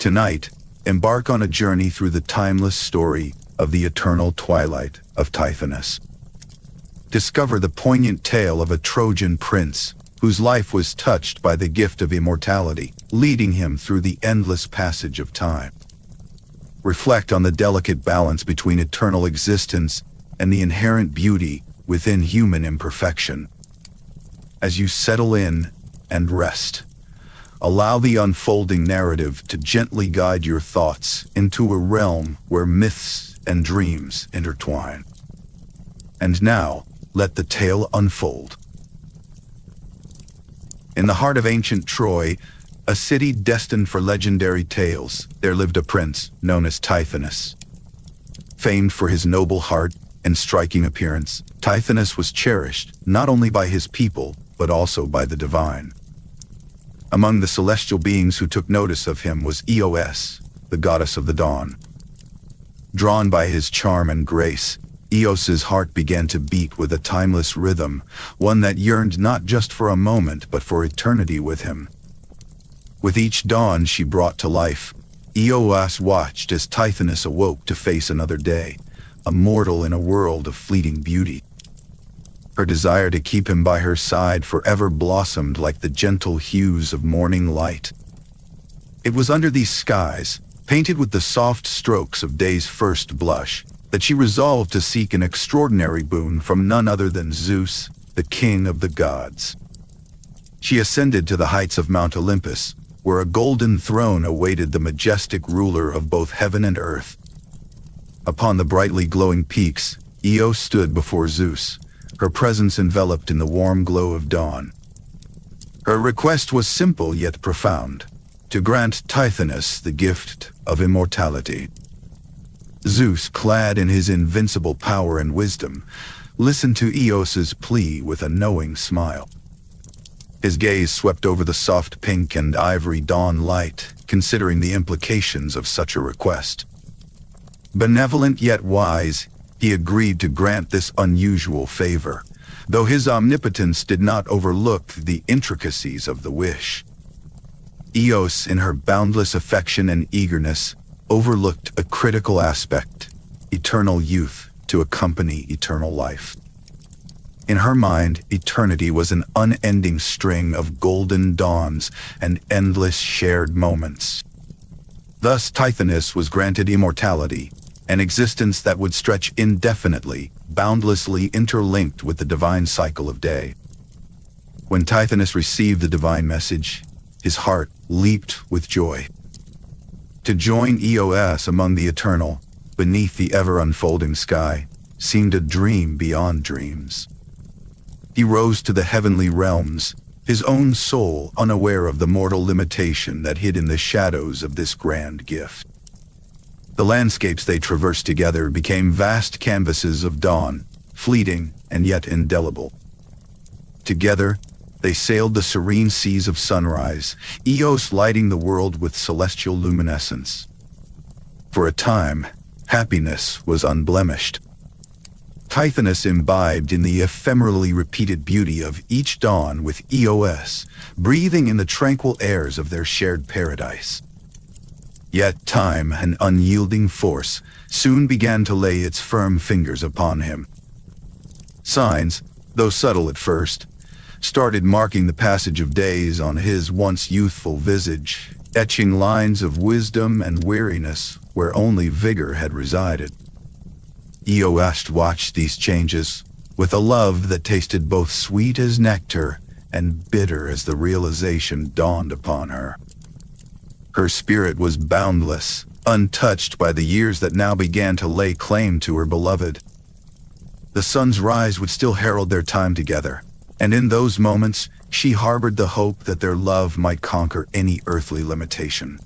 Tonight, embark on a journey through the timeless story of the eternal twilight of Tithonus. Discover the poignant tale of a Trojan prince whose life was touched by the gift of immortality, leading him through the endless passage of time. Reflect on the delicate balance between eternal existence and the inherent beauty within human imperfection. As you settle in and rest, allow the unfolding narrative to gently guide your thoughts into a realm where myths and dreams intertwine. And now, let the tale unfold. In the heart of ancient Troy, a city destined for legendary tales, there lived a prince known as Tithonus. Famed for his noble heart and striking appearance, Tithonus was cherished not only by his people, but also by the divine. Among the celestial beings who took notice of him was Eos, the goddess of the dawn. Drawn by his charm and grace, Eos's heart began to beat with a timeless rhythm, one that yearned not just for a moment, but for eternity with him. With each dawn she brought to life, Eos watched as Tithonus awoke to face another day, a mortal in a world of fleeting beauty. Her desire to keep him by her side forever blossomed like the gentle hues of morning light. It was under these skies, painted with the soft strokes of day's first blush, that she resolved to seek an extraordinary boon from none other than Zeus, the king of the gods. She ascended to the heights of Mount Olympus, where a golden throne awaited the majestic ruler of both heaven and earth. Upon the brightly glowing peaks, Eos stood before Zeus, her presence enveloped in the warm glow of dawn. Her request was simple yet profound, to grant Tithonus the gift of immortality. Zeus, clad in his invincible power and wisdom, listened to Eos's plea with a knowing smile. His gaze swept over the soft pink and ivory dawn light, considering the implications of such a request. Benevolent yet wise, he agreed to grant this unusual favor, though his omnipotence did not overlook the intricacies of the wish. Eos, in her boundless affection and eagerness, overlooked a critical aspect: eternal youth to accompany eternal life. In her mind, eternity was an unending string of golden dawns and endless shared moments. Thus, Tithonus was granted immortality, an existence that would stretch indefinitely, boundlessly interlinked with the divine cycle of day. When Tithonus received the divine message, his heart leaped with joy. To join Eos among the eternal, beneath the ever-unfolding sky, seemed a dream beyond dreams. He rose to the heavenly realms, his own soul unaware of the mortal limitation that hid in the shadows of this grand gift. The landscapes they traversed together became vast canvases of dawn, fleeting and yet indelible. Together, they sailed the serene seas of sunrise, Eos lighting the world with celestial luminescence. For a time, happiness was unblemished. Tithonus imbibed in the ephemerally repeated beauty of each dawn with Eos, breathing in the tranquil airs of their shared paradise. Yet time, an unyielding force, soon began to lay its firm fingers upon him. Signs, though subtle at first, started marking the passage of days on his once youthful visage, etching lines of wisdom and weariness where only vigor had resided. Eos watched these changes with a love that tasted both sweet as nectar and bitter as the realization dawned upon her. Her spirit was boundless, untouched by the years that now began to lay claim to her beloved. The sun's rise would still herald their time together, and in those moments, she harbored the hope that their love might conquer any earthly limitation.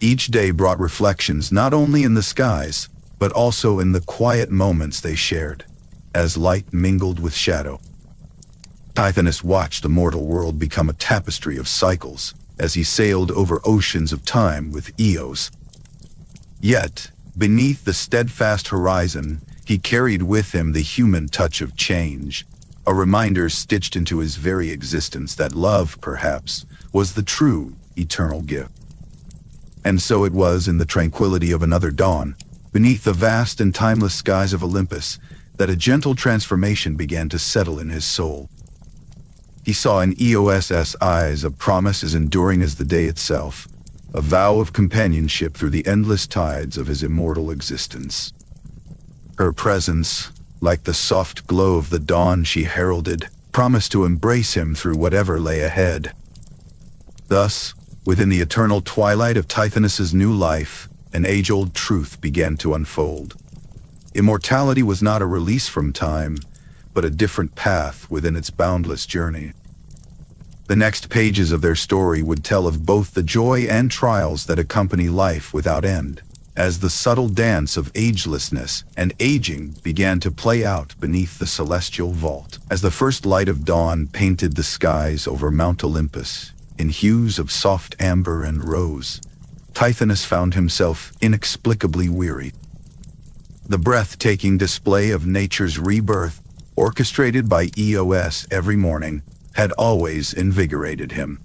Each day brought reflections not only in the skies, but also in the quiet moments they shared, as light mingled with shadow. Tithonus watched the mortal world become a tapestry of cycles as he sailed over oceans of time with Eos. Yet, beneath the steadfast horizon, he carried with him the human touch of change, a reminder stitched into his very existence that love, perhaps, was the true, eternal gift. And so it was in the tranquility of another dawn, beneath the vast and timeless skies of Olympus, that a gentle transformation began to settle in his soul. He saw in Eos's eyes a promise as enduring as the day itself, a vow of companionship through the endless tides of his immortal existence. Her presence, like the soft glow of the dawn she heralded, promised to embrace him through whatever lay ahead. Thus, within the eternal twilight of Tithonus's new life, an age-old truth began to unfold. Immortality was not a release from time, but a different path within its boundless journey. The next pages of their story would tell of both the joy and trials that accompany life without end, as the subtle dance of agelessness and aging began to play out beneath the celestial vault. As the first light of dawn painted the skies over Mount Olympus in hues of soft amber and rose, Tithonus found himself inexplicably weary. The breathtaking display of nature's rebirth, orchestrated by Eos every morning, had always invigorated him.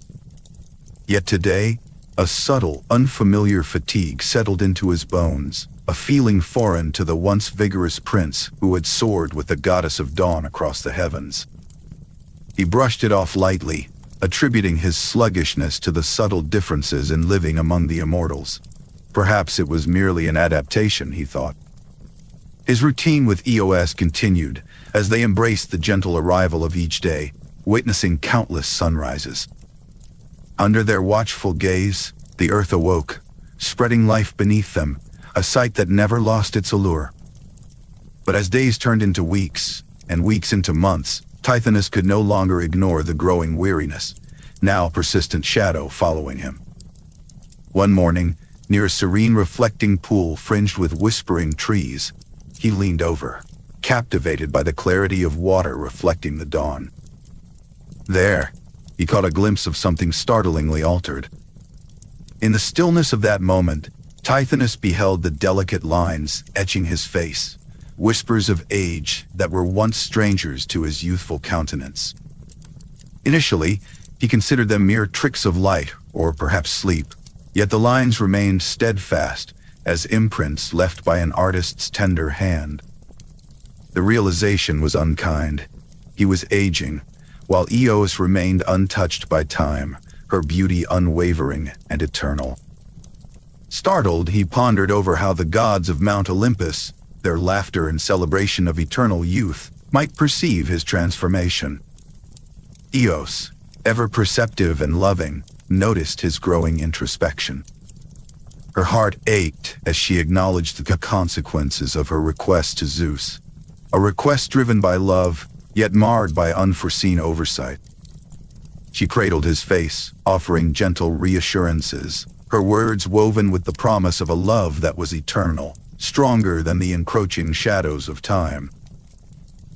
Yet today, a subtle, unfamiliar fatigue settled into his bones, a feeling foreign to the once vigorous prince who had soared with the goddess of dawn across the heavens. He brushed it off lightly, attributing his sluggishness to the subtle differences in living among the immortals. Perhaps it was merely an adaptation, he thought. His routine with Eos continued, as they embraced the gentle arrival of each day, witnessing countless sunrises. Under their watchful gaze, the earth awoke, spreading life beneath them, a sight that never lost its allure. But as days turned into weeks, and weeks into months, Tithonus could no longer ignore the growing weariness, now persistent shadow following him. One morning, near a serene reflecting pool fringed with whispering trees, he leaned over, captivated by the clarity of water reflecting the dawn. There, he caught a glimpse of something startlingly altered. In the stillness of that moment, Tithonus beheld the delicate lines etching his face, whispers of age that were once strangers to his youthful countenance. Initially, he considered them mere tricks of light, or perhaps sleep, yet the lines remained steadfast, as imprints left by an artist's tender hand. The realization was unkind. He was aging, while Eos remained untouched by time, her beauty unwavering and eternal. Startled, he pondered over how the gods of Mount Olympus, their laughter and celebration of eternal youth, might perceive his transformation. Eos, ever perceptive and loving, noticed his growing introspection. Her heart ached as she acknowledged the consequences of her request to Zeus, a request driven by love, yet marred by unforeseen oversight. She cradled his face, offering gentle reassurances, her words woven with the promise of a love that was eternal, stronger than the encroaching shadows of time.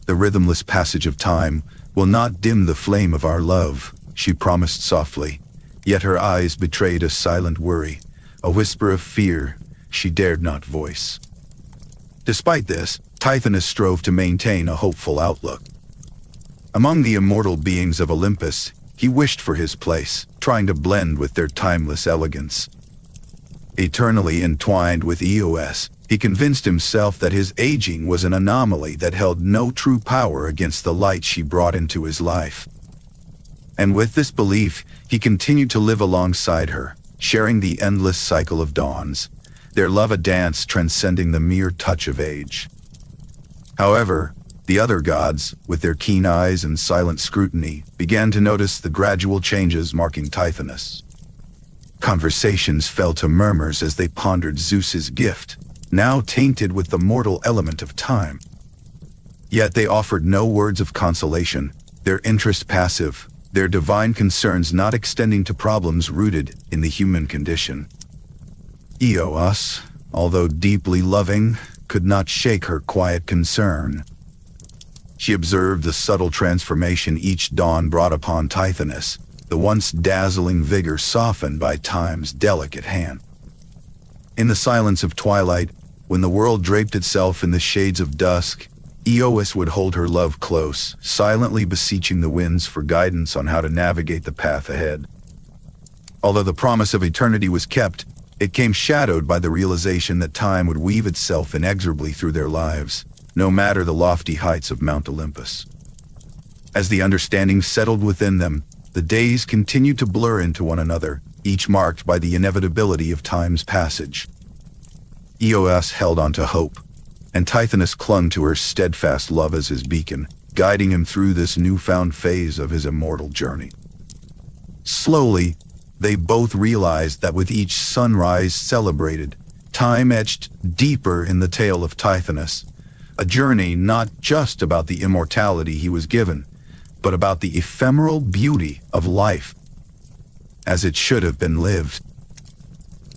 The rhythmless passage of time will not dim the flame of our love, she promised softly, yet her eyes betrayed a silent worry, a whisper of fear she dared not voice. Despite this, Tithonus strove to maintain a hopeful outlook. Among the immortal beings of Olympus, he wished for his place, trying to blend with their timeless elegance. Eternally entwined with Eos, he convinced himself that his aging was an anomaly that held no true power against the light she brought into his life. And with this belief, he continued to live alongside her, sharing the endless cycle of dawns, their love a dance transcending the mere touch of age. However, the other gods, with their keen eyes and silent scrutiny, began to notice the gradual changes marking Tithonus. Conversations fell to murmurs as they pondered Zeus's gift, now tainted with the mortal element of time. Yet they offered no words of consolation, their interest passive, their divine concerns not extending to problems rooted in the human condition. Eos, although deeply loving, could not shake her quiet concern. She observed the subtle transformation each dawn brought upon Tithonus, the once dazzling vigor softened by time's delicate hand. In the silence of twilight, when the world draped itself in the shades of dusk, Eos would hold her love close, silently beseeching the winds for guidance on how to navigate the path ahead. Although the promise of eternity was kept, It came shadowed by the realization that time would weave itself inexorably through their lives, no matter the lofty heights of Mount Olympus. As the understanding settled within them, the days continued to blur into one another, each marked by the inevitability of time's passage. Eos held on to hope, and Tithonus clung to her steadfast love as his beacon, guiding him through this newfound phase of his immortal journey. Slowly, they both realized that with each sunrise celebrated, time etched deeper in the tale of Tithonus, a journey not just about the immortality he was given, but about the ephemeral beauty of life, as it should have been lived.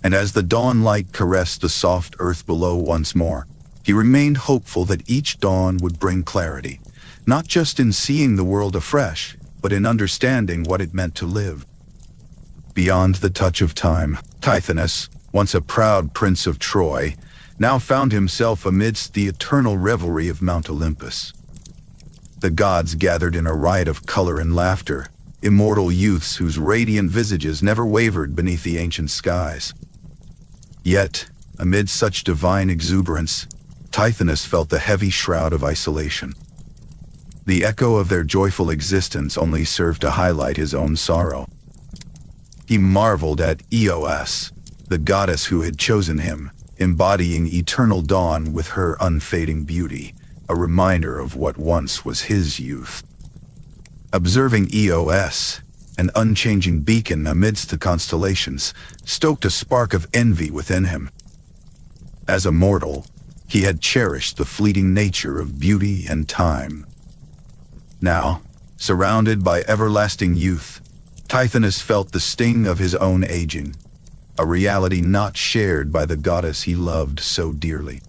And as the dawn light caressed the soft earth below once more, he remained hopeful that each dawn would bring clarity, not just in seeing the world afresh, but in understanding what it meant to live. Beyond the touch of time, Tithonus, once a proud prince of Troy, now found himself amidst the eternal revelry of Mount Olympus. The gods gathered in a riot of color and laughter, immortal youths whose radiant visages never wavered beneath the ancient skies. Yet, amid such divine exuberance, Tithonus felt the heavy shroud of isolation. The echo of their joyful existence only served to highlight his own sorrow. He marveled at Eos, the goddess who had chosen him, embodying eternal dawn with her unfading beauty, a reminder of what once was his youth. Observing Eos, an unchanging beacon amidst the constellations, stoked a spark of envy within him. As a mortal, he had cherished the fleeting nature of beauty and time. Now, surrounded by everlasting youth, Tithonus felt the sting of his own aging, a reality not shared by the goddess he loved so dearly.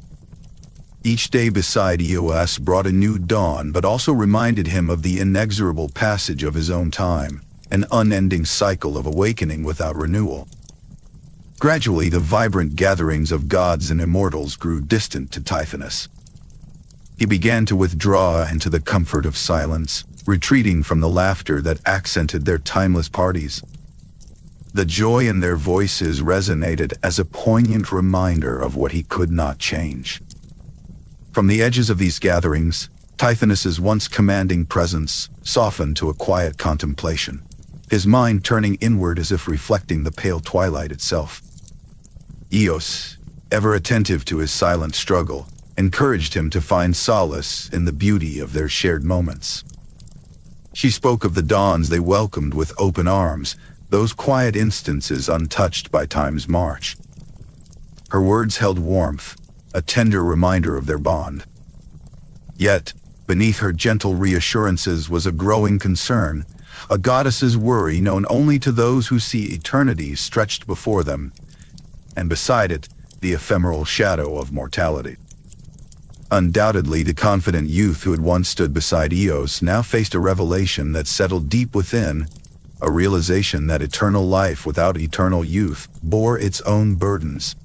Each day beside Eos brought a new dawn, but also reminded him of the inexorable passage of his own time, an unending cycle of awakening without renewal. Gradually, the vibrant gatherings of gods and immortals grew distant to Tithonus. He began to withdraw into the comfort of silence, retreating from the laughter that accented their timeless parties. The joy in their voices resonated as a poignant reminder of what he could not change. From the edges of these gatherings, Tithonus's once commanding presence softened to a quiet contemplation, his mind turning inward as if reflecting the pale twilight itself. Eos, ever attentive to his silent struggle, encouraged him to find solace in the beauty of their shared moments. She spoke of the dawns they welcomed with open arms, those quiet instances untouched by time's march. Her words held warmth, a tender reminder of their bond. Yet, beneath her gentle reassurances was a growing concern, a goddess's worry known only to those who see eternity stretched before them, and beside it, the ephemeral shadow of mortality. Undoubtedly, the confident youth who had once stood beside Eos now faced a revelation that settled deep within, a realization that eternal life without eternal youth bore its own burdens.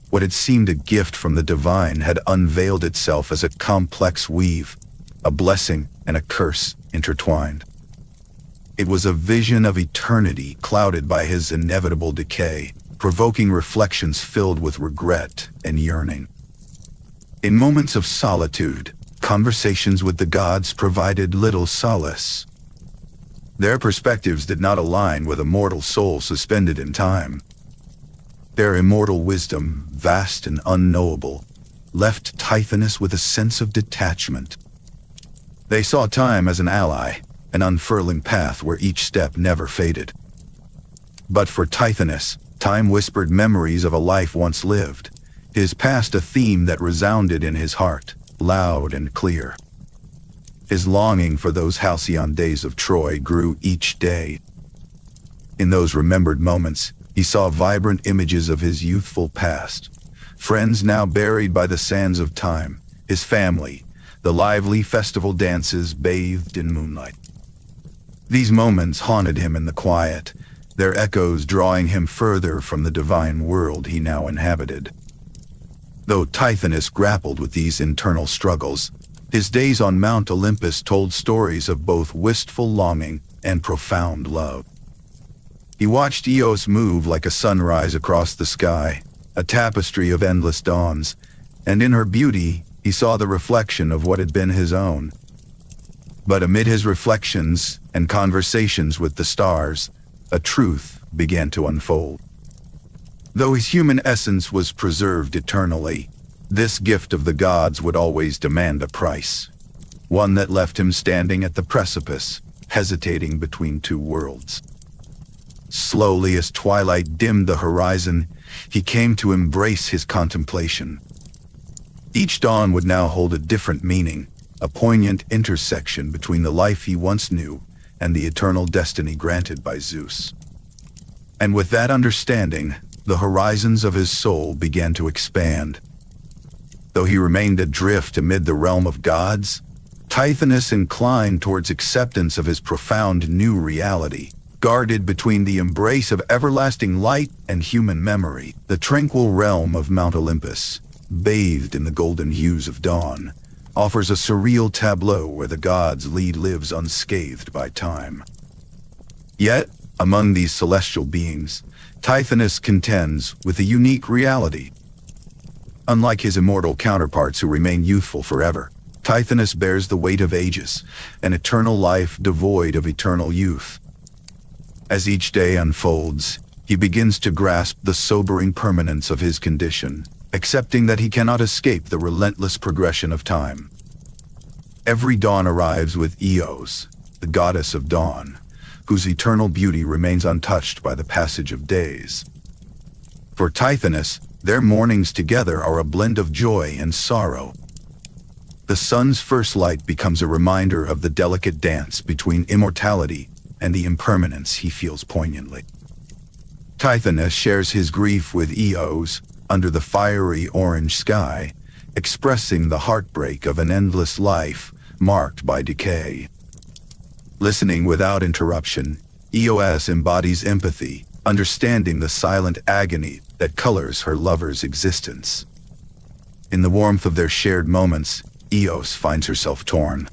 What had seemed a gift from the divine had unveiled itself as a complex weave, a blessing and a curse intertwined. It was a vision of eternity clouded by his inevitable decay, provoking reflections filled with regret and yearning. In moments of solitude, conversations with the gods provided little solace. Their perspectives did not align with a mortal soul suspended in time. Their immortal wisdom, vast and unknowable, left Tithonus with a sense of detachment. They saw time as an ally, an unfurling path where each step never faded. But for Tithonus, time whispered memories of a life once lived, his past a theme that resounded in his heart, loud and clear. His longing for those halcyon days of Troy grew each day. In those remembered moments, he saw vibrant images of his youthful past, friends now buried by the sands of time, his family, the lively festival dances bathed in moonlight. These moments haunted him in the quiet, their echoes drawing him further from the divine world he now inhabited. Though Tithonus grappled with these internal struggles, his days on Mount Olympus told stories of both wistful longing and profound love. He watched Eos move like a sunrise across the sky, a tapestry of endless dawns, and in her beauty he saw the reflection of what had been his own. But amid his reflections and conversations with the stars, a truth began to unfold. Though his human essence was preserved eternally, this gift of the gods would always demand a price, one that left him standing at the precipice, hesitating between two worlds. Slowly, as twilight dimmed the horizon, he came to embrace his contemplation. Each dawn would now hold a different meaning, a poignant intersection between the life he once knew and the eternal destiny granted by Zeus. And with that understanding, the horizons of his soul began to expand. Though he remained adrift amid the realm of gods, Tithonus inclined towards acceptance of his profound new reality. Guarded between the embrace of everlasting light and human memory, the tranquil realm of Mount Olympus, bathed in the golden hues of dawn, offers a surreal tableau where the gods' lead lives unscathed by time. Yet, among these celestial beings, Tithonus contends with a unique reality. Unlike his immortal counterparts who remain youthful forever, Tithonus bears the weight of ages, an eternal life devoid of eternal youth. As each day unfolds, he begins to grasp the sobering permanence of his condition, accepting that he cannot escape the relentless progression of time. Every dawn arrives with Eos, the goddess of dawn, whose eternal beauty remains untouched by the passage of days. For Tithonus, their mornings together are a blend of joy and sorrow. The sun's first light becomes a reminder of the delicate dance between immortality and the impermanence he feels poignantly. Tithonus shares his grief with Eos under the fiery orange sky, expressing the heartbreak of an endless life marked by decay. Listening without interruption, Eos embodies empathy, understanding the silent agony that colors her lover's existence. In the warmth of their shared moments, Eos finds herself torn.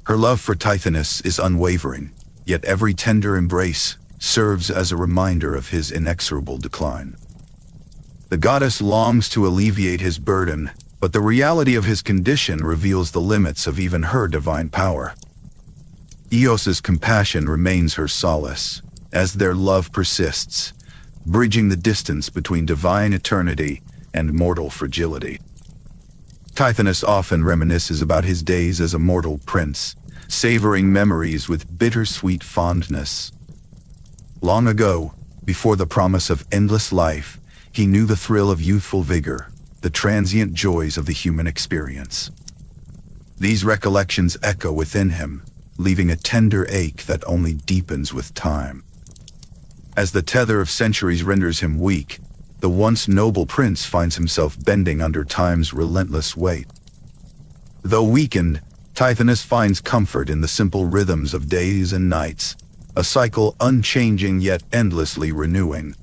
Her love for Tithonus is unwavering, yet every tender embrace serves as a reminder of his inexorable decline. The goddess longs to alleviate his burden, but the reality of his condition reveals the limits of even her divine power. Eos's compassion remains her solace, as their love persists, bridging the distance between divine eternity and mortal fragility. Tithonus often reminisces about his days as a mortal prince, savoring memories with bittersweet fondness. Long ago, before the promise of endless life, he knew the thrill of youthful vigor, the transient joys of the human experience. These recollections echo within him, leaving a tender ache that only deepens with time. As the tether of centuries renders him weak, the once noble prince finds himself bending under time's relentless weight. Though weakened, Tithonus finds comfort in the simple rhythms of days and nights, a cycle unchanging yet endlessly renewing.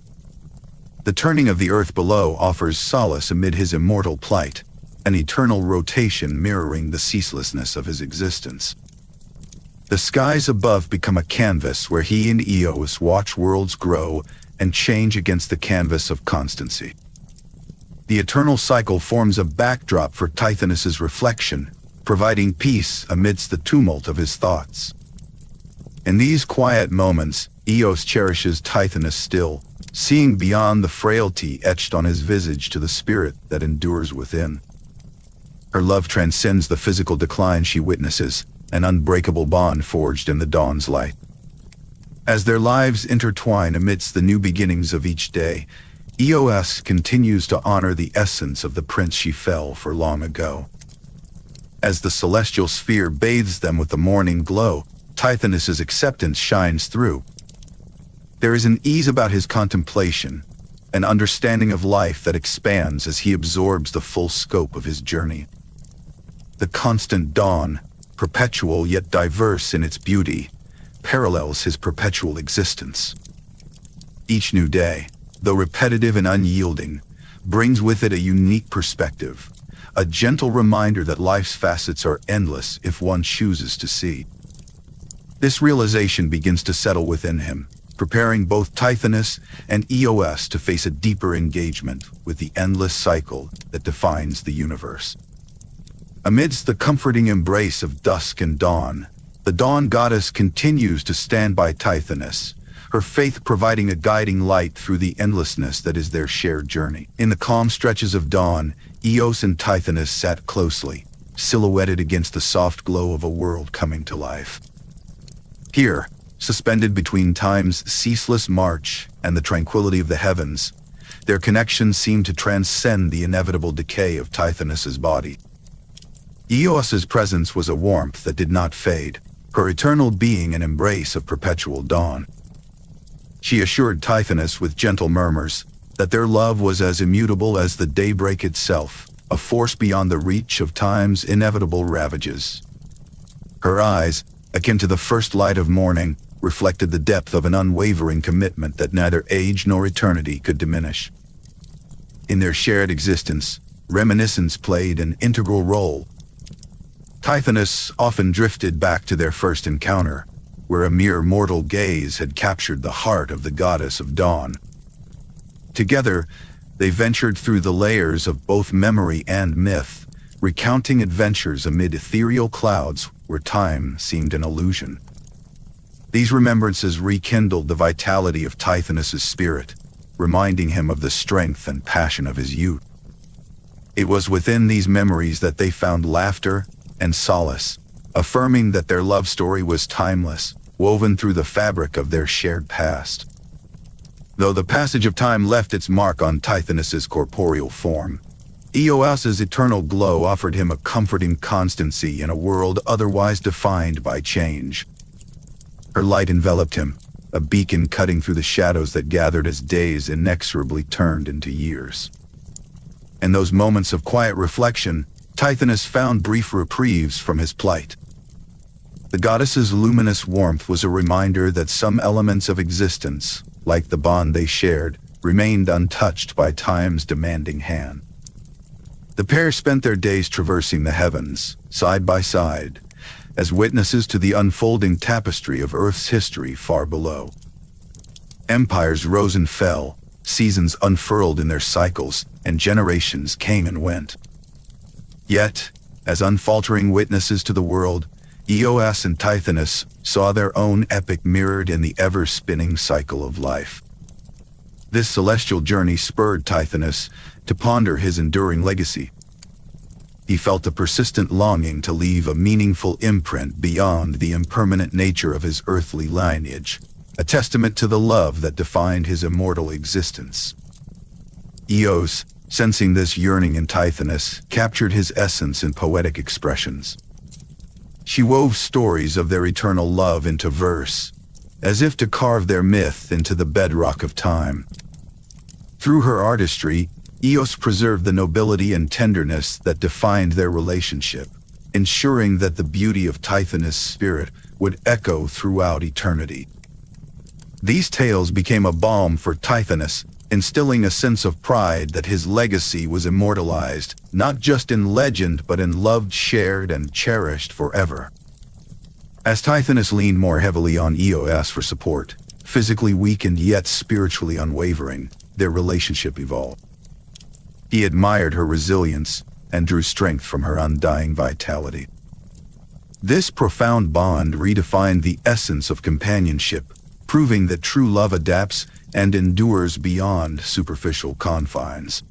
The turning of the earth below offers solace amid his immortal plight, an eternal rotation mirroring the ceaselessness of his existence. The skies above become a canvas where he and Eos watch worlds grow and change against the canvas of constancy. The eternal cycle forms a backdrop for Tithonus's reflection, providing peace amidst the tumult of his thoughts. In these quiet moments, Eos cherishes Tithonus still, seeing beyond the frailty etched on his visage to the spirit that endures within. Her love transcends the physical decline she witnesses, an unbreakable bond forged in the dawn's light. As their lives intertwine amidst the new beginnings of each day, Eos continues to honor the essence of the prince she fell for long ago. As the celestial sphere bathes them with the morning glow, Tithonus's acceptance shines through. There is an ease about his contemplation, an understanding of life that expands as he absorbs the full scope of his journey. The constant dawn, perpetual yet diverse in its beauty, parallels his perpetual existence. Each new day, though repetitive and unyielding, brings with it a unique perspective, a gentle reminder that life's facets are endless if one chooses to see. This realization begins to settle within him, preparing both Tithonus and Eos to face a deeper engagement with the endless cycle that defines the universe. Amidst the comforting embrace of dusk and dawn, the Dawn Goddess continues to stand by Tithonus, her faith providing a guiding light through the endlessness that is their shared journey. In the calm stretches of dawn, Eos and Tithonus sat closely, silhouetted against the soft glow of a world coming to life. Here, suspended between time's ceaseless march and the tranquility of the heavens, their connection seemed to transcend the inevitable decay of Tithonus's body. Eos's presence was a warmth that did not fade, her eternal being an embrace of perpetual dawn. She assured Tithonus with gentle murmurs that their love was as immutable as the daybreak itself, a force beyond the reach of time's inevitable ravages. Her eyes, akin to the first light of morning, reflected the depth of an unwavering commitment that neither age nor eternity could diminish. In their shared existence, reminiscence played an integral role. Tithonus often drifted back to their first encounter, where a mere mortal gaze had captured the heart of the goddess of dawn. Together, they ventured through the layers of both memory and myth, recounting adventures amid ethereal clouds where time seemed an illusion. These remembrances rekindled the vitality of Tithonus's spirit, reminding him of the strength and passion of his youth. It was within these memories that they found laughter and solace, affirming that their love story was timeless, woven through the fabric of their shared past. Though the passage of time left its mark on Tithonus's corporeal form, Eos's eternal glow offered him a comforting constancy in a world otherwise defined by change. Her light enveloped him, a beacon cutting through the shadows that gathered as days inexorably turned into years. In those moments of quiet reflection, Tithonus found brief reprieves from his plight. The goddess's luminous warmth was a reminder that some elements of existence, like the bond they shared, remained untouched by time's demanding hand. The pair spent their days traversing the heavens, side by side, as witnesses to the unfolding tapestry of Earth's history far below. Empires rose and fell, seasons unfurled in their cycles, and generations came and went. Yet, as unfaltering witnesses to the world, Eos and Tithonus saw their own epic mirrored in the ever-spinning cycle of life. This celestial journey spurred Tithonus to ponder his enduring legacy. He felt a persistent longing to leave a meaningful imprint beyond the impermanent nature of his earthly lineage, a testament to the love that defined his immortal existence. Eos, sensing this yearning in Tithonus, captured his essence in poetic expressions. She wove stories of their eternal love into verse, as if to carve their myth into the bedrock of time. Through her artistry, Eos preserved the nobility and tenderness that defined their relationship, ensuring that the beauty of Tithonus' spirit would echo throughout eternity. These tales became a balm for Tithonus, instilling a sense of pride that his legacy was immortalized, not just in legend but in love shared and cherished forever. As Tithonus leaned more heavily on Eos for support, physically weakened yet spiritually unwavering, their relationship evolved. He admired her resilience and drew strength from her undying vitality. This profound bond redefined the essence of companionship, proving that true love adapts and endures beyond superficial confines.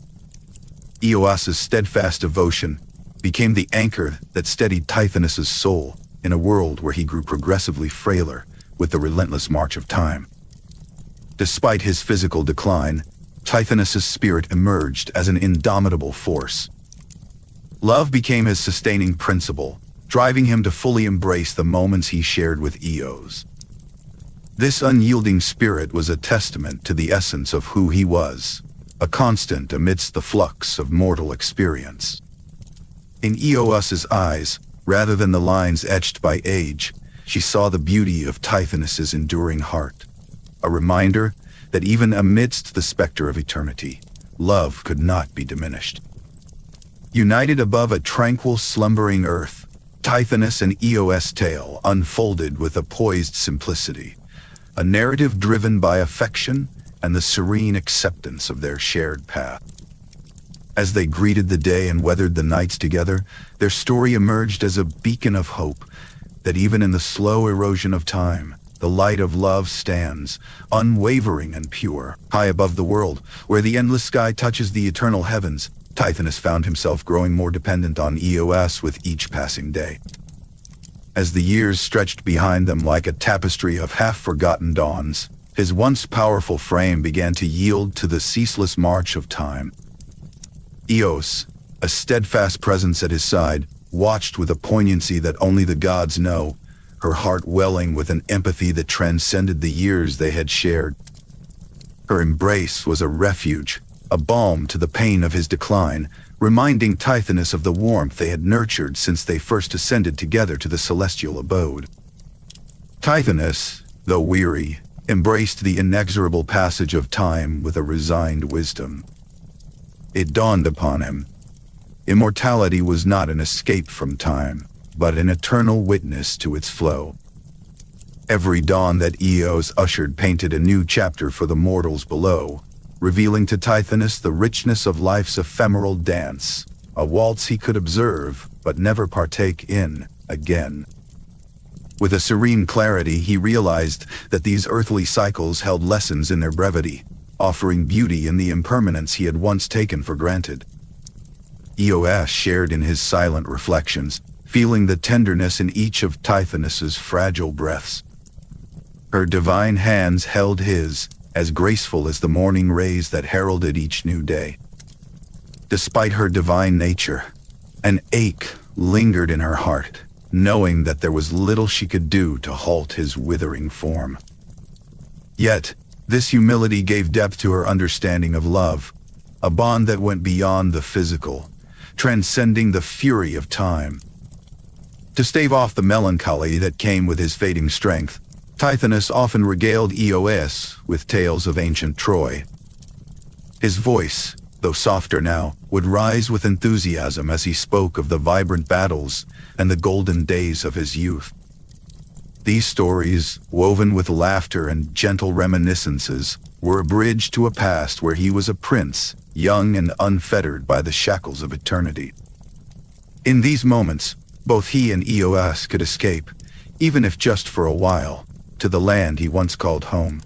Eos's steadfast devotion became the anchor that steadied Tithonus's soul in a world where he grew progressively frailer with the relentless march of time. Despite his physical decline, Tithonus's spirit emerged as an indomitable force. Love became his sustaining principle, driving him to fully embrace the moments he shared with Eos. This unyielding spirit was a testament to the essence of who he was, a constant amidst the flux of mortal experience. In Eos's eyes, rather than the lines etched by age, she saw the beauty of Tithonus's enduring heart, a reminder that even amidst the specter of eternity, love could not be diminished. United above a tranquil, slumbering earth, Tithonus and Eos' tale unfolded with a poised simplicity, a narrative driven by affection and the serene acceptance of their shared path. As they greeted the day and weathered the nights together, their story emerged as a beacon of hope, that even in the slow erosion of time, the light of love stands, unwavering and pure, high above the world. Where the endless sky touches the eternal heavens, Tithonus found himself growing more dependent on Eos with each passing day. As the years stretched behind them like a tapestry of half-forgotten dawns, his once powerful frame began to yield to the ceaseless march of time. Eos, a steadfast presence at his side, watched with a poignancy that only the gods know, her heart welling with an empathy that transcended the years they had shared. Her embrace was a refuge, a balm to the pain of his decline, reminding Tithonus of the warmth they had nurtured since they first ascended together to the celestial abode. Tithonus, though weary, embraced the inexorable passage of time with a resigned wisdom. It dawned upon him. Immortality was not an escape from time, but an eternal witness to its flow. Every dawn that Eos ushered painted a new chapter for the mortals below, revealing to Tithonus the richness of life's ephemeral dance, a waltz he could observe but never partake in again. With a serene clarity, he realized that these earthly cycles held lessons in their brevity, offering beauty in the impermanence he had once taken for granted. Eos shared in his silent reflections, feeling the tenderness in each of Tithonus's fragile breaths. Her divine hands held his, as graceful as the morning rays that heralded each new day. Despite her divine nature, an ache lingered in her heart, knowing that there was little she could do to halt his withering form. Yet, this humility gave depth to her understanding of love, a bond that went beyond the physical, transcending the fury of time. To stave off the melancholy that came with his fading strength, Tithonus often regaled Eos with tales of ancient Troy. His voice, though softer now, would rise with enthusiasm as he spoke of the vibrant battles and the golden days of his youth. These stories, woven with laughter and gentle reminiscences, were a bridge to a past where he was a prince, young and unfettered by the shackles of eternity. In these moments, both he and Eos could escape, even if just for a while, to the land he once called home.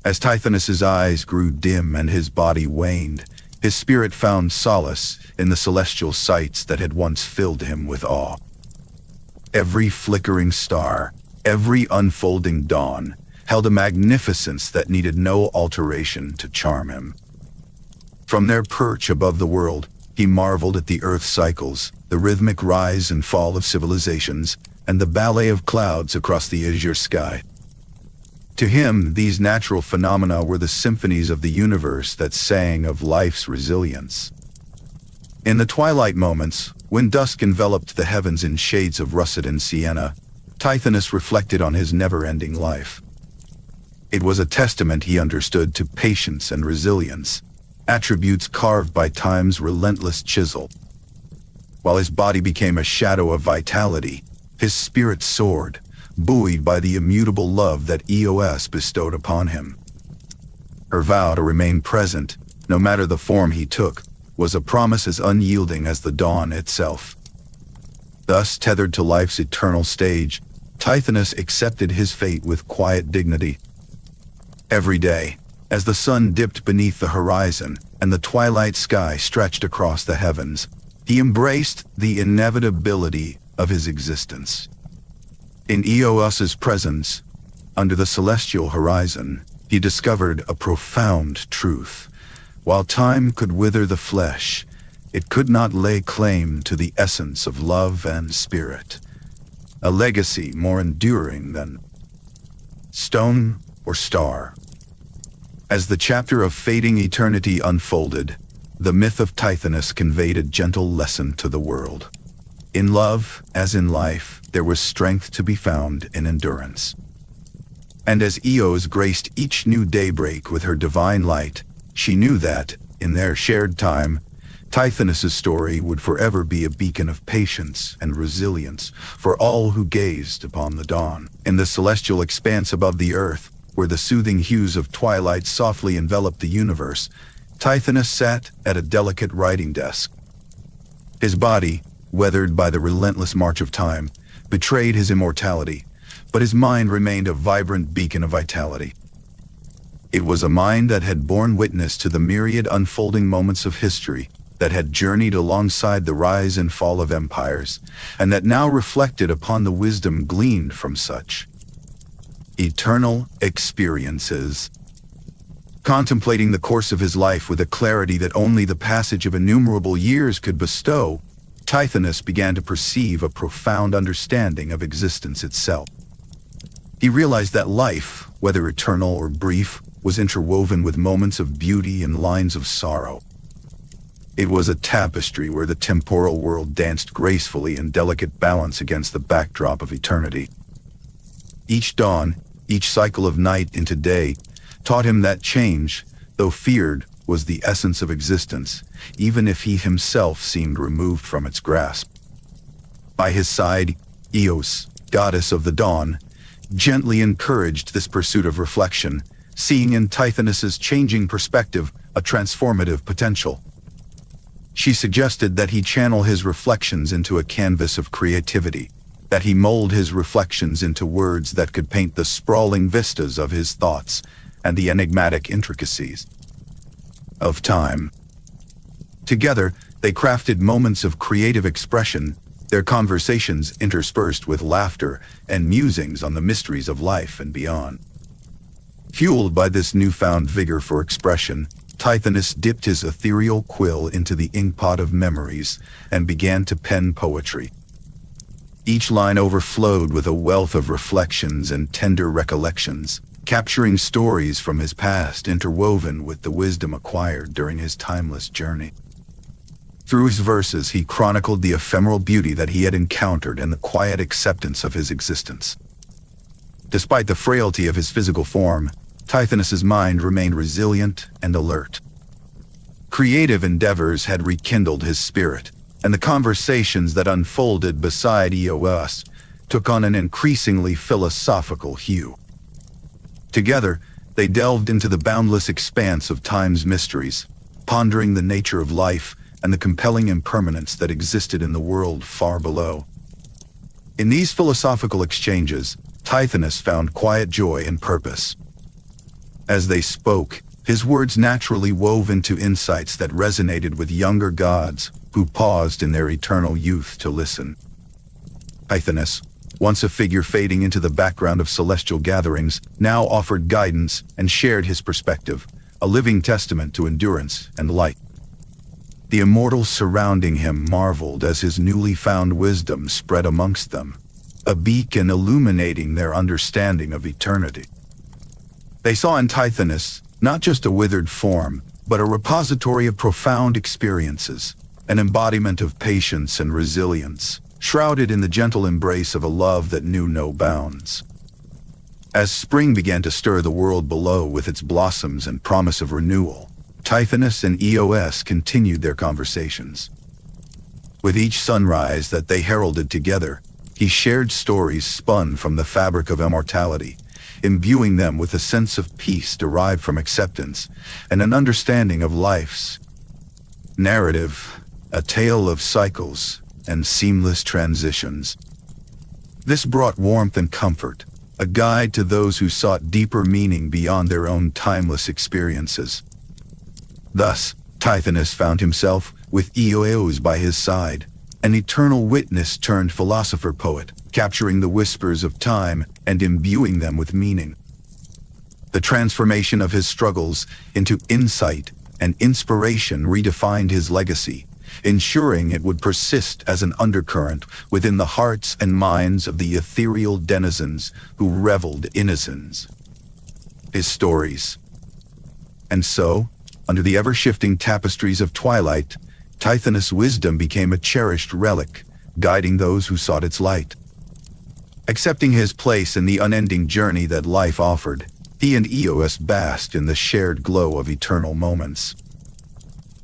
As Tithonus's eyes grew dim and his body waned, his spirit found solace in the celestial sights that had once filled him with awe. Every flickering star, every unfolding dawn, held a magnificence that needed no alteration to charm him. From their perch above the world, he marveled at the earth's cycles, the rhythmic rise and fall of civilizations, and the ballet of clouds across the azure sky. To him, these natural phenomena were the symphonies of the universe that sang of life's resilience. In the twilight moments, when dusk enveloped the heavens in shades of russet and sienna, Tithonus reflected on his never-ending life. It was a testament, he understood, to patience and resilience, attributes carved by time's relentless chisel. While his body became a shadow of vitality, his spirit soared, buoyed by the immutable love that Eos bestowed upon him. Her vow to remain present, no matter the form he took, was a promise as unyielding as the dawn itself. Thus, tethered to life's eternal stage, Tithonus accepted his fate with quiet dignity. Every day, as the sun dipped beneath the horizon and the twilight sky stretched across the heavens, he embraced the inevitability of his existence. In Eos's presence, under the celestial horizon, he discovered a profound truth. While time could wither the flesh, it could not lay claim to the essence of love and spirit, a legacy more enduring than stone or star. As the chapter of fading eternity unfolded, the myth of Tithonus conveyed a gentle lesson to the world. In love, as in life, there was strength to be found in endurance. And as Eos graced each new daybreak with her divine light, she knew that, in their shared time, Tithonus's story would forever be a beacon of patience and resilience for all who gazed upon the dawn. In the celestial expanse above the earth, where the soothing hues of twilight softly enveloped the universe, Tithonus sat at a delicate writing desk. His body, weathered by the relentless march of time, betrayed his immortality, but his mind remained a vibrant beacon of vitality. It was a mind that had borne witness to the myriad unfolding moments of history, that had journeyed alongside the rise and fall of empires, and that now reflected upon the wisdom gleaned from such eternal experiences. Contemplating the course of his life with a clarity that only the passage of innumerable years could bestow, Tithonus began to perceive a profound understanding of existence itself. He realized that life, whether eternal or brief, was interwoven with moments of beauty and lines of sorrow. It was a tapestry where the temporal world danced gracefully in delicate balance against the backdrop of eternity. Each dawn, each cycle of night into day, taught him that change, though feared, was the essence of existence, even if he himself seemed removed from its grasp. By his side, Eos, goddess of the dawn, gently encouraged this pursuit of reflection, seeing in Tithonus's changing perspective a transformative potential. She suggested that he channel his reflections into a canvas of creativity, that he mold his reflections into words that could paint the sprawling vistas of his thoughts and the enigmatic intricacies of time. Together, they crafted moments of creative expression, their conversations interspersed with laughter and musings on the mysteries of life and beyond. Fueled by this newfound vigor for expression, Tithonus dipped his ethereal quill into the inkpot of memories and began to pen poetry. Each line overflowed with a wealth of reflections and tender recollections, capturing stories from his past interwoven with the wisdom acquired during his timeless journey. Through his verses, he chronicled the ephemeral beauty that he had encountered and the quiet acceptance of his existence. Despite the frailty of his physical form, Tithonus's mind remained resilient and alert. Creative endeavors had rekindled his spirit, and the conversations that unfolded beside Eos took on an increasingly philosophical hue. Together, they delved into the boundless expanse of time's mysteries, pondering the nature of life and the compelling impermanence that existed in the world far below. In these philosophical exchanges, Tithonus found quiet joy and purpose. As they spoke, his words naturally wove into insights that resonated with younger gods who paused in their eternal youth to listen. Tithonus, once a figure fading into the background of celestial gatherings, now offered guidance and shared his perspective, a living testament to endurance and light. The immortals surrounding him marveled as his newly found wisdom spread amongst them, a beacon illuminating their understanding of eternity. They saw in Tithonus not just a withered form, but a repository of profound experiences, an embodiment of patience and resilience, shrouded in the gentle embrace of a love that knew no bounds. As spring began to stir the world below with its blossoms and promise of renewal, Tithonus and Eos continued their conversations. With each sunrise that they heralded together, he shared stories spun from the fabric of immortality, imbuing them with a sense of peace derived from acceptance and an understanding of life's narrative, a tale of cycles and seamless transitions. This brought warmth and comfort, a guide to those who sought deeper meaning beyond their own timeless experiences. Thus, Tithonus found himself with Eos by his side, an eternal witness turned philosopher-poet, capturing the whispers of time and imbuing them with meaning. The transformation of his struggles into insight and inspiration redefined his legacy, ensuring it would persist as an undercurrent within the hearts and minds of the ethereal denizens who reveled in his stories. And so, under the ever-shifting tapestries of twilight, Tithonus' wisdom became a cherished relic, guiding those who sought its light. Accepting his place in the unending journey that life offered, he and Eos basked in the shared glow of eternal moments.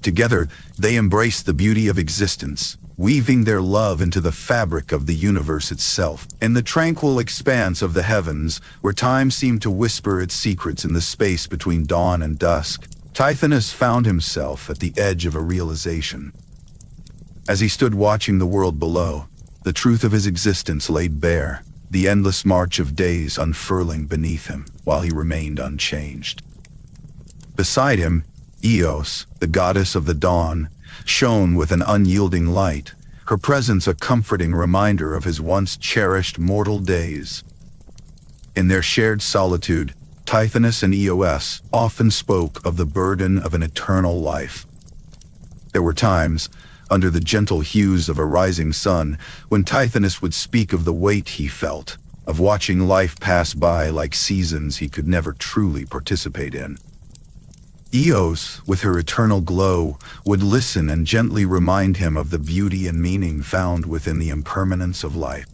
Together, they embraced the beauty of existence, weaving their love into the fabric of the universe itself. In the tranquil expanse of the heavens, where time seemed to whisper its secrets in the space between dawn and dusk, Tithonus found himself at the edge of a realization. As he stood watching the world below, the truth of his existence laid bare, the endless march of days unfurling beneath him, while he remained unchanged. Beside him, Eos, the goddess of the dawn, shone with an unyielding light, her presence a comforting reminder of his once cherished mortal days. In their shared solitude, Tithonus and Eos often spoke of the burden of an eternal life. There were times, under the gentle hues of a rising sun, when Tithonus would speak of the weight he felt, of watching life pass by like seasons he could never truly participate in. Eos, with her eternal glow, would listen and gently remind him of the beauty and meaning found within the impermanence of life.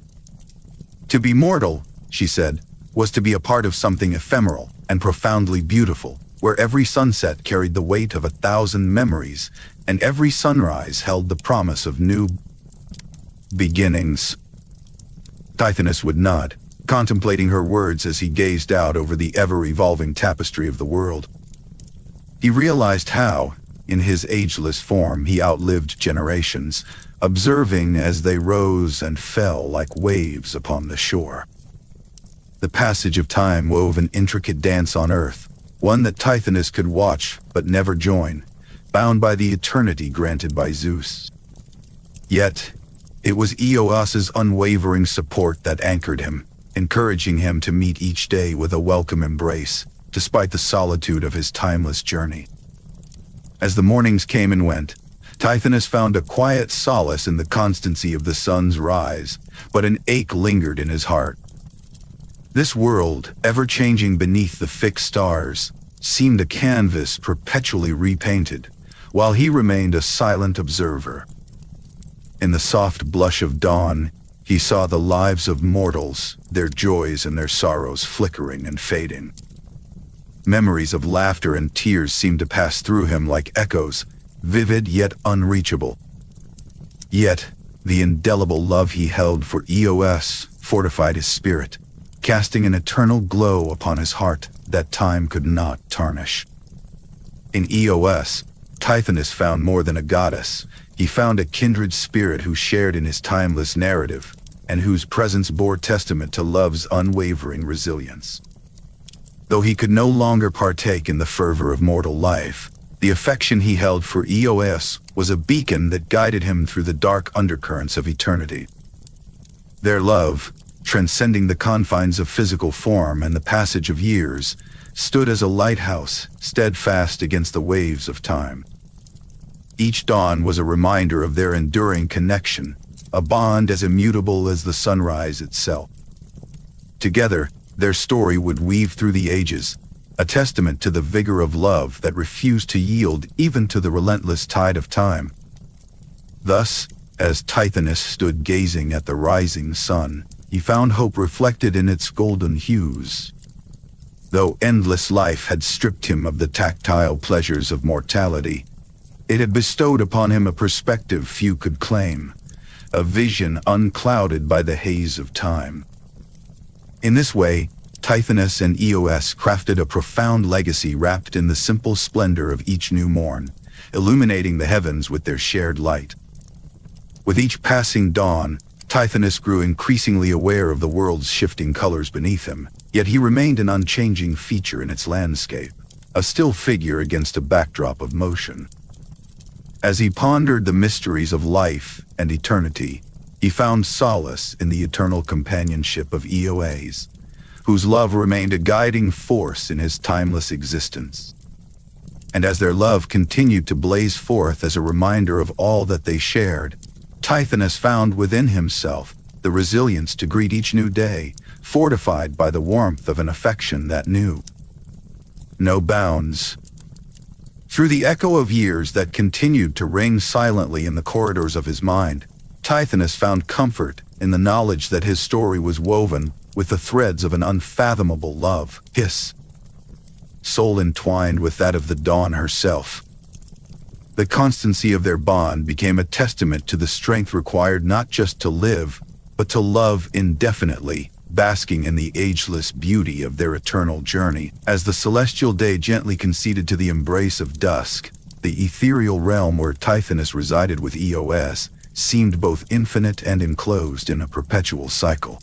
To be mortal, she said, was to be a part of something ephemeral and profoundly beautiful, where every sunset carried the weight of 1,000 memories, and every sunrise held the promise of new beginnings. Tithonus would nod, contemplating her words as he gazed out over the ever-evolving tapestry of the world. He realized how, in his ageless form, he outlived generations, observing as they rose and fell like waves upon the shore. The passage of time wove an intricate dance on earth, one that Tithonus could watch but never join, bound by the eternity granted by Zeus. Yet, it was Eos's unwavering support that anchored him, encouraging him to meet each day with a welcome embrace, despite the solitude of his timeless journey. As the mornings came and went, Tithonus found a quiet solace in the constancy of the sun's rise, but an ache lingered in his heart. This world, ever-changing beneath the fixed stars, seemed a canvas perpetually repainted, while he remained a silent observer. In the soft blush of dawn, he saw the lives of mortals, their joys and their sorrows flickering and fading. Memories of laughter and tears seemed to pass through him like echoes, vivid yet unreachable. Yet, the indelible love he held for Eos fortified his spirit, casting an eternal glow upon his heart that time could not tarnish. In Eos, Tithonus found more than a goddess. He found a kindred spirit who shared in his timeless narrative, and whose presence bore testament to love's unwavering resilience. Though he could no longer partake in the fervor of mortal life, the affection he held for Eos was a beacon that guided him through the dark undercurrents of eternity. Their love, transcending the confines of physical form and the passage of years, stood as a lighthouse, steadfast against the waves of time. Each dawn was a reminder of their enduring connection, a bond as immutable as the sunrise itself. Together, their story would weave through the ages, a testament to the vigor of love that refused to yield even to the relentless tide of time. Thus, as Tithonus stood gazing at the rising sun, he found hope reflected in its golden hues. Though endless life had stripped him of the tactile pleasures of mortality, it had bestowed upon him a perspective few could claim, a vision unclouded by the haze of time. In this way, Tithonus and Eos crafted a profound legacy wrapped in the simple splendor of each new morn, illuminating the heavens with their shared light. With each passing dawn, Tithonus grew increasingly aware of the world's shifting colors beneath him, yet he remained an unchanging feature in its landscape, a still figure against a backdrop of motion. As he pondered the mysteries of life and eternity, he found solace in the eternal companionship of Eos, whose love remained a guiding force in his timeless existence. And as their love continued to blaze forth as a reminder of all that they shared, Tithonus found within himself the resilience to greet each new day, fortified by the warmth of an affection that knew no bounds. Through the echo of years that continued to ring silently in the corridors of his mind, Tithonus found comfort in the knowledge that his story was woven with the threads of an unfathomable love, his soul entwined with that of the dawn herself. The constancy of their bond became a testament to the strength required not just to live, but to love indefinitely, basking in the ageless beauty of their eternal journey. As the celestial day gently conceded to the embrace of dusk, the ethereal realm where Tithonus resided with Eos seemed both infinite and enclosed in a perpetual cycle.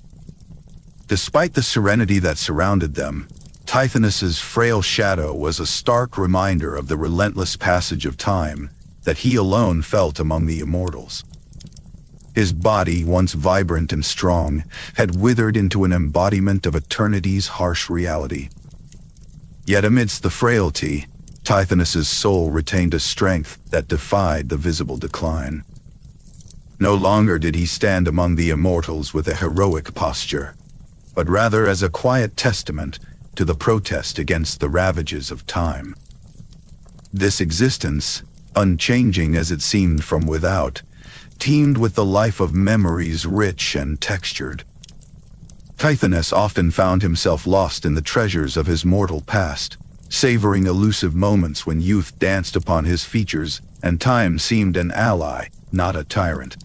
Despite the serenity that surrounded them, Tithonus's frail shadow was a stark reminder of the relentless passage of time that he alone felt among the immortals. His body, once vibrant and strong, had withered into an embodiment of eternity's harsh reality. Yet amidst the frailty, Tithonus's soul retained a strength that defied the visible decline. No longer did he stand among the immortals with a heroic posture, but rather as a quiet testament to the protest against the ravages of time. This existence, unchanging as it seemed from without, teemed with the life of memories rich and textured. Tithonus often found himself lost in the treasures of his mortal past, savoring elusive moments when youth danced upon his features and time seemed an ally, not a tyrant.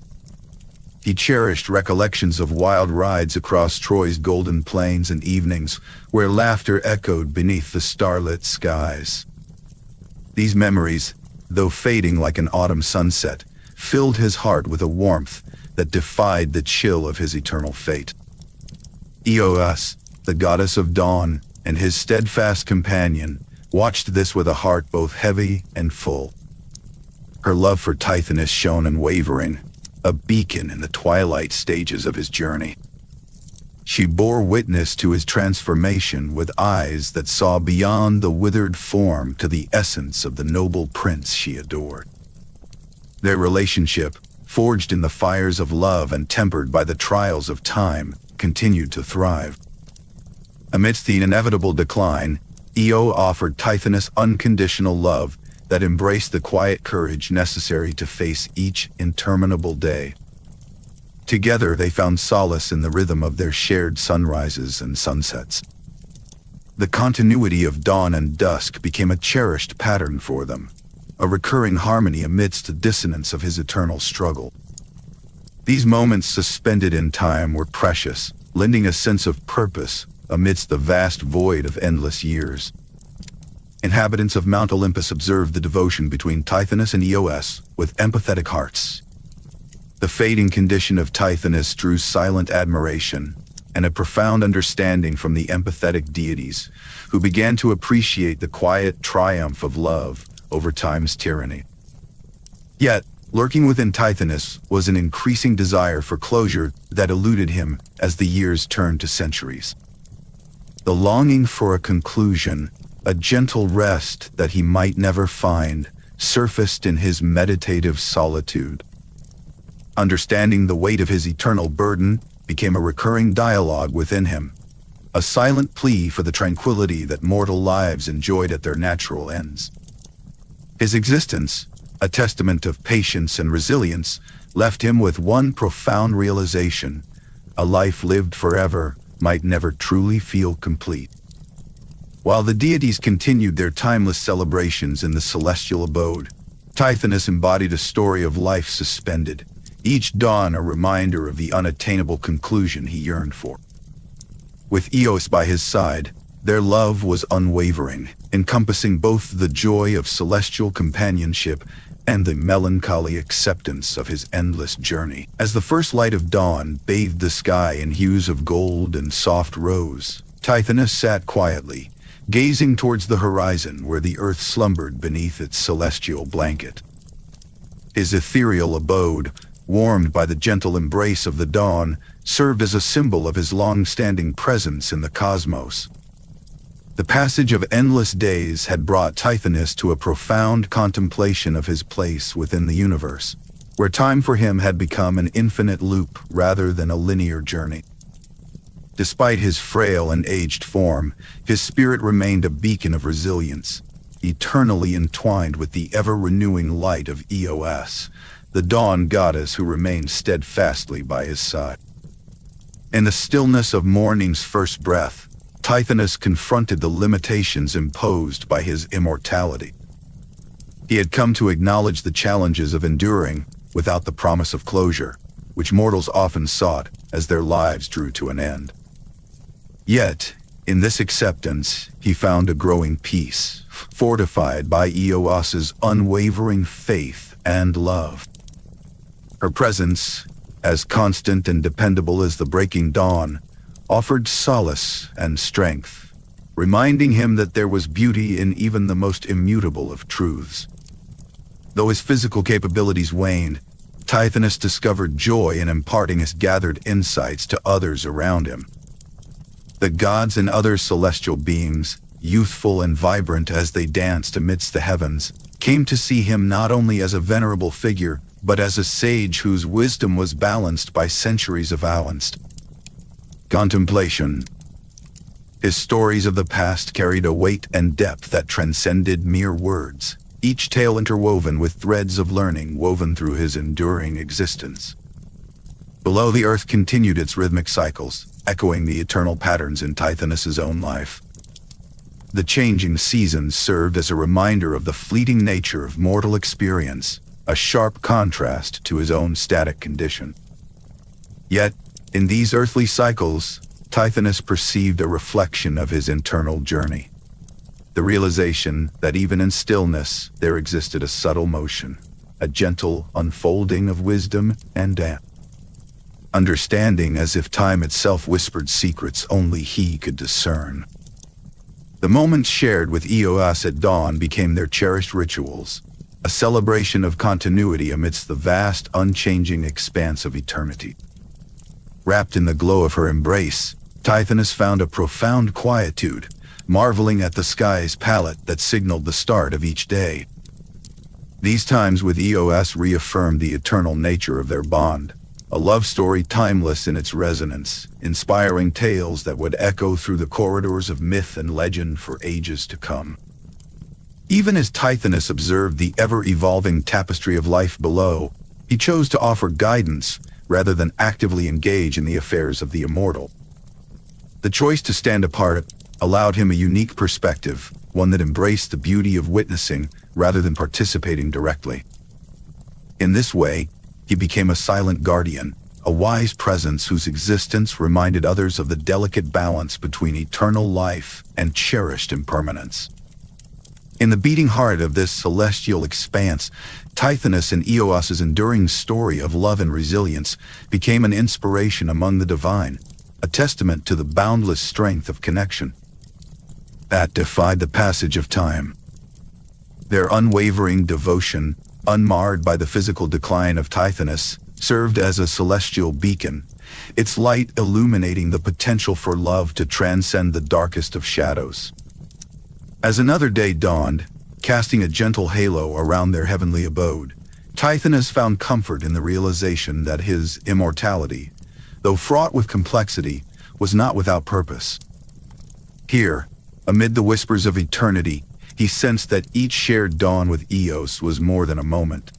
He cherished recollections of wild rides across Troy's golden plains and evenings where laughter echoed beneath the starlit skies. These memories, though fading like an autumn sunset, filled his heart with a warmth that defied the chill of his eternal fate. Eos, the goddess of dawn, and his steadfast companion, watched this with a heart both heavy and full. Her love for Tithonus shone unwavering, a beacon in the twilight stages of his journey. She bore witness to his transformation with eyes that saw beyond the withered form to the essence of the noble prince she adored. Their relationship, forged in the fires of love and tempered by the trials of time, continued to thrive. Amidst the inevitable decline, Io offered Tithonus unconditional love that embraced the quiet courage necessary to face each interminable day. Together they found solace in the rhythm of their shared sunrises and sunsets. The continuity of dawn and dusk became a cherished pattern for them, a recurring harmony amidst the dissonance of his eternal struggle. These moments suspended in time were precious, lending a sense of purpose amidst the vast void of endless years. Inhabitants of Mount Olympus observed the devotion between Tithonus and Eos with empathetic hearts. The fading condition of Tithonus drew silent admiration and a profound understanding from the empathetic deities, who began to appreciate the quiet triumph of love over time's tyranny. Yet, lurking within Tithonus was an increasing desire for closure that eluded him as the years turned to centuries. The longing for a conclusion, a gentle rest that he might never find, surfaced in his meditative solitude. Understanding the weight of his eternal burden became a recurring dialogue within him, a silent plea for the tranquility that mortal lives enjoyed at their natural ends. His existence, a testament of patience and resilience, left him with one profound realization: a life lived forever might never truly feel complete. While the deities continued their timeless celebrations in the celestial abode, Tithonus embodied a story of life suspended, each dawn a reminder of the unattainable conclusion he yearned for. With Eos by his side, their love was unwavering, encompassing both the joy of celestial companionship and the melancholy acceptance of his endless journey. As the first light of dawn bathed the sky in hues of gold and soft rose, Tithonus sat quietly, gazing towards the horizon where the earth slumbered beneath its celestial blanket. His ethereal abode, warmed by the gentle embrace of the dawn, served as a symbol of his long-standing presence in the cosmos. The passage of endless days had brought Tithonus to a profound contemplation of his place within the universe, where time for him had become an infinite loop rather than a linear journey. Despite his frail and aged form, his spirit remained a beacon of resilience, eternally entwined with the ever-renewing light of Eos, the dawn goddess who remained steadfastly by his side. In the stillness of morning's first breath, Tithonus confronted the limitations imposed by his immortality. He had come to acknowledge the challenges of enduring without the promise of closure, which mortals often sought as their lives drew to an end. Yet, in this acceptance, he found a growing peace, fortified by Eos's unwavering faith and love. Her presence, as constant and dependable as the breaking dawn, offered solace and strength, reminding him that there was beauty in even the most immutable of truths. Though his physical capabilities waned, Tithonus discovered joy in imparting his gathered insights to others around him. The gods and other celestial beings, youthful and vibrant as they danced amidst the heavens, came to see him not only as a venerable figure, but as a sage whose wisdom was balanced by centuries of contemplation. His stories of the past carried a weight and depth that transcended mere words, each tale interwoven with threads of learning woven through his enduring existence. Below, the earth continued its rhythmic cycles, echoing the eternal patterns in Tithonus's own life. The changing seasons served as a reminder of the fleeting nature of mortal experience, a sharp contrast to his own static condition. Yet, in these earthly cycles, Tithonus perceived a reflection of his internal journey. The realization that even in stillness there existed a subtle motion, a gentle unfolding of wisdom and understanding, as if time itself whispered secrets only he could discern. The moments shared with Eos at dawn became their cherished rituals, a celebration of continuity amidst the vast, unchanging expanse of eternity. Wrapped in the glow of her embrace, Tithonus found a profound quietude, marveling at the sky's palette that signaled the start of each day. These times with Eos reaffirmed the eternal nature of their bond, a love story timeless in its resonance, inspiring tales that would echo through the corridors of myth and legend for ages to come. Even as Tithonus observed the ever-evolving tapestry of life below, he chose to offer guidance rather than actively engage in the affairs of the immortal. The choice to stand apart allowed him a unique perspective, one that embraced the beauty of witnessing rather than participating directly. In this way, he became a silent guardian, a wise presence whose existence reminded others of the delicate balance between eternal life and cherished impermanence. In the beating heart of this celestial expanse, Tithonus and Eos's enduring story of love and resilience became an inspiration among the divine, a testament to the boundless strength of connection that defied the passage of time. Their unwavering devotion, unmarred by the physical decline of Tithonus, served as a celestial beacon, its light illuminating the potential for love to transcend the darkest of shadows. As another day dawned, casting a gentle halo around their heavenly abode, Tithonus found comfort in the realization that his immortality, though fraught with complexity, was not without purpose. Here, amid the whispers of eternity, he sensed that each shared dawn with Eos was more than a moment.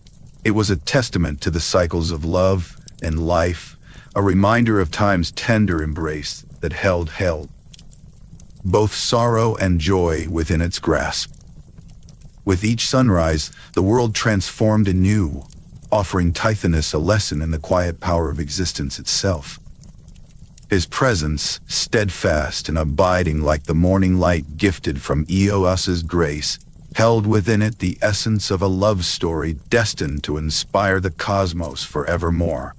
It was a testament to the cycles of love and life, a reminder of time's tender embrace that held both sorrow and joy within its grasp. With each sunrise, the world transformed anew, offering Tithonus a lesson in the quiet power of existence itself. His presence, steadfast and abiding like the morning light gifted from Eos's grace, held within it the essence of a love story destined to inspire the cosmos forevermore.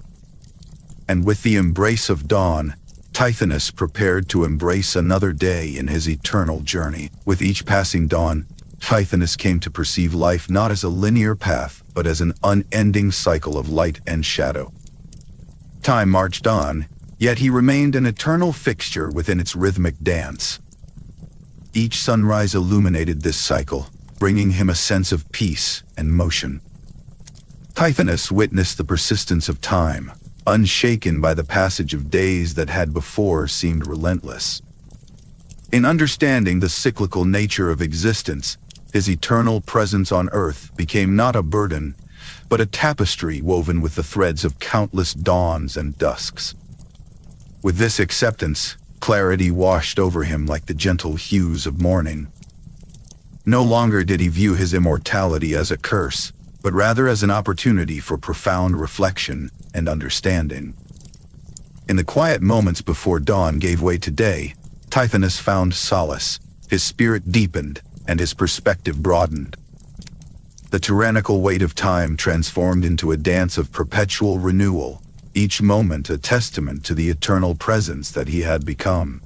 And with the embrace of dawn, Tithonus prepared to embrace another day in his eternal journey. With each passing dawn, Tithonus came to perceive life not as a linear path, but as an unending cycle of light and shadow. Time marched on, yet he remained an eternal fixture within its rhythmic dance. Each sunrise illuminated this cycle, bringing him a sense of peace and motion. Tithonus witnessed the persistence of time, unshaken by the passage of days that had before seemed relentless. In understanding the cyclical nature of existence, his eternal presence on earth became not a burden, but a tapestry woven with the threads of countless dawns and dusks. With this acceptance, clarity washed over him like the gentle hues of morning. No longer did he view his immortality as a curse, but rather as an opportunity for profound reflection and understanding. In the quiet moments before dawn gave way to day, Tithonus found solace. His spirit deepened, and his perspective broadened. The tyrannical weight of time transformed into a dance of perpetual renewal, each moment a testament to the eternal presence that he had become.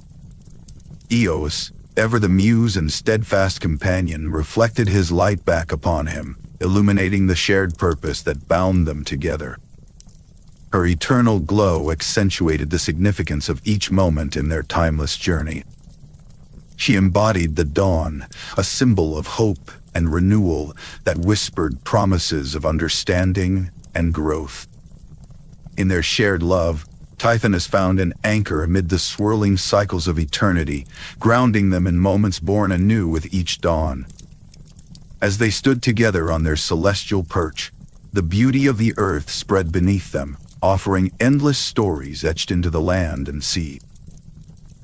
Eos, ever the muse and steadfast companion, reflected his light back upon him, illuminating the shared purpose that bound them together. Her eternal glow accentuated the significance of each moment in their timeless journey. She embodied the dawn, a symbol of hope and renewal that whispered promises of understanding and growth. In their shared love, Tithonus found an anchor amid the swirling cycles of eternity, grounding them in moments born anew with each dawn. As they stood together on their celestial perch, the beauty of the earth spread beneath them, offering endless stories etched into the land and sea.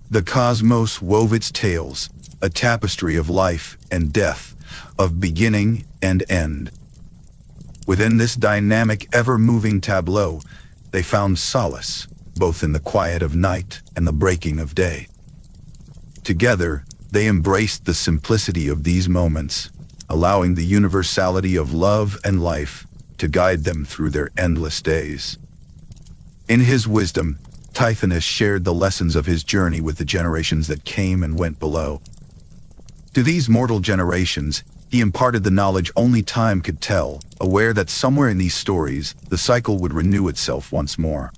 The cosmos wove its tales, a tapestry of life and death, of beginning and end. Within this dynamic, ever-moving tableau, they found solace, both in the quiet of night and the breaking of day. Together, they embraced the simplicity of these moments, allowing the universality of love and life to guide them through their endless days. In his wisdom, Tithonus shared the lessons of his journey with the generations that came and went below. To these mortal generations, he imparted the knowledge only time could tell, aware that somewhere in these stories, the cycle would renew itself once more.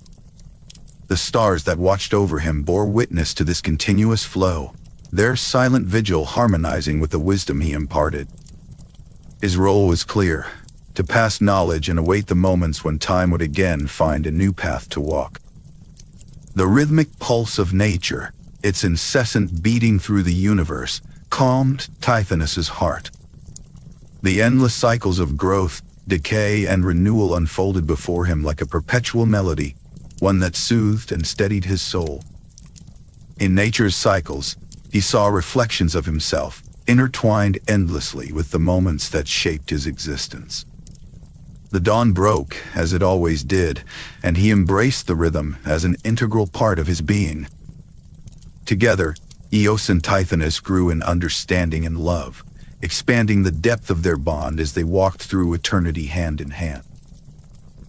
The stars that watched over him bore witness to this continuous flow, their silent vigil harmonizing with the wisdom he imparted. His role was clear: to pass knowledge and await the moments when time would again find a new path to walk. The rhythmic pulse of nature, its incessant beating through the universe, calmed Tithonus's heart. The endless cycles of growth, decay, and renewal unfolded before him like a perpetual melody, one that soothed and steadied his soul. In nature's cycles, he saw reflections of himself, intertwined endlessly with the moments that shaped his existence. The dawn broke, as it always did, and he embraced the rhythm as an integral part of his being. Together, Eos and Tithonus grew in understanding and love, expanding the depth of their bond as they walked through eternity hand in hand.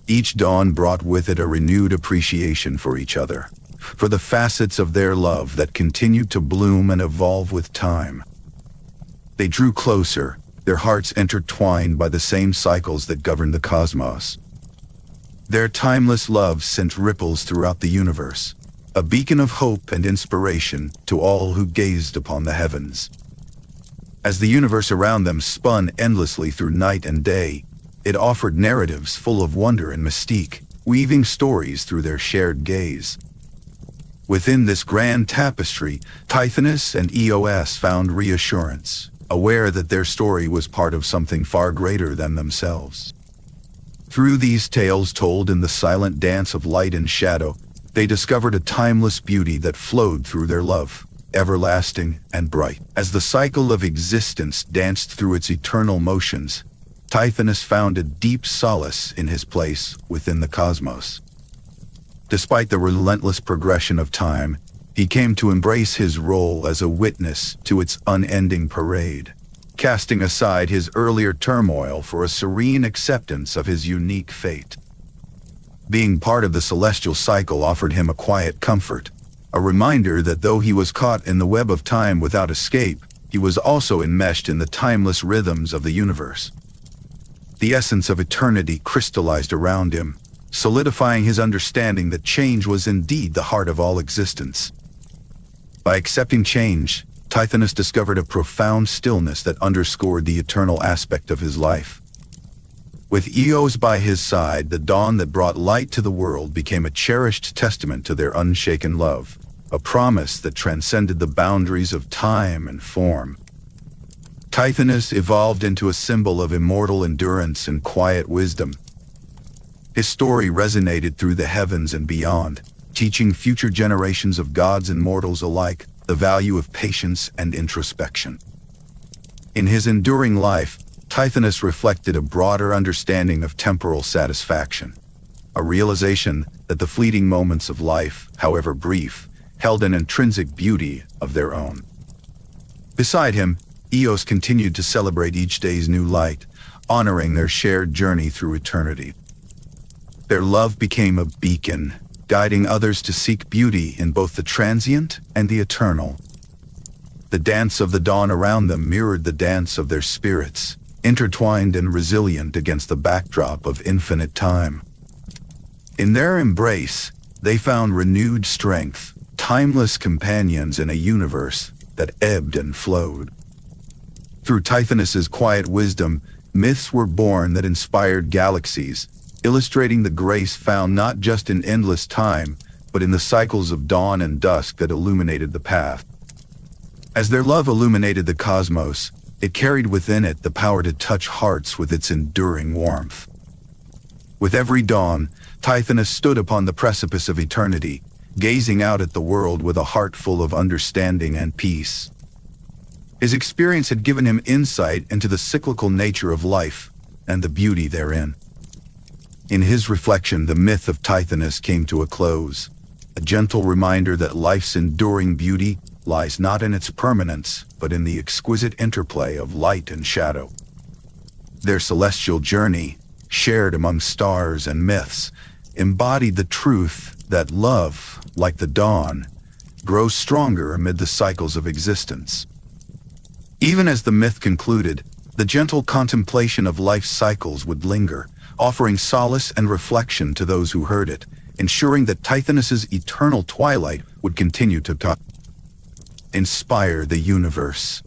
Each dawn brought with it a renewed appreciation for each other, for the facets of their love that continued to bloom and evolve with time. They drew closer, their hearts intertwined by the same cycles that govern the cosmos. Their timeless love sent ripples throughout the universe, a beacon of hope and inspiration to all who gazed upon the heavens. As the universe around them spun endlessly through night and day, it offered narratives full of wonder and mystique, weaving stories through their shared gaze. Within this grand tapestry, Tithonus and Eos found reassurance, aware that their story was part of something far greater than themselves. Through these tales told in the silent dance of light and shadow, they discovered a timeless beauty that flowed through their love, everlasting and bright. As the cycle of existence danced through its eternal motions, Tithonus found a deep solace in his place within the cosmos. Despite the relentless progression of time, he came to embrace his role as a witness to its unending parade, casting aside his earlier turmoil for a serene acceptance of his unique fate. Being part of the celestial cycle offered him a quiet comfort, a reminder that though he was caught in the web of time without escape, he was also enmeshed in the timeless rhythms of the universe. The essence of eternity crystallized around him, solidifying his understanding that change was indeed the heart of all existence. By accepting change, Tithonus discovered a profound stillness that underscored the eternal aspect of his life. With Eos by his side, the dawn that brought light to the world became a cherished testament to their unshaken love, a promise that transcended the boundaries of time and form. Tithonus evolved into a symbol of immortal endurance and quiet wisdom. His story resonated through the heavens and beyond, teaching future generations of gods and mortals alike the value of patience and introspection. In his enduring life, Tithonus reflected a broader understanding of temporal satisfaction, a realization that the fleeting moments of life, however brief, held an intrinsic beauty of their own. Beside him, Eos continued to celebrate each day's new light, honoring their shared journey through eternity. Their love became a beacon, guiding others to seek beauty in both the transient and the eternal. The dance of the dawn around them mirrored the dance of their spirits, intertwined and resilient against the backdrop of infinite time. In their embrace, they found renewed strength, timeless companions in a universe that ebbed and flowed. Through Tithonus's quiet wisdom, myths were born that inspired galaxies, illustrating the grace found not just in endless time, but in the cycles of dawn and dusk that illuminated the path. As their love illuminated the cosmos, it carried within it the power to touch hearts with its enduring warmth. With every dawn, Tithonus stood upon the precipice of eternity, gazing out at the world with a heart full of understanding and peace. His experience had given him insight into the cyclical nature of life and the beauty therein. In his reflection, the myth of Tithonus came to a close, a gentle reminder that life's enduring beauty lies not in its permanence, but in the exquisite interplay of light and shadow. Their celestial journey, shared among stars and myths, embodied the truth that love, like the dawn, grows stronger amid the cycles of existence. Even as the myth concluded, the gentle contemplation of life's cycles would linger, offering solace and reflection to those who heard it, ensuring that Tithonus's eternal twilight would continue to inspire the universe.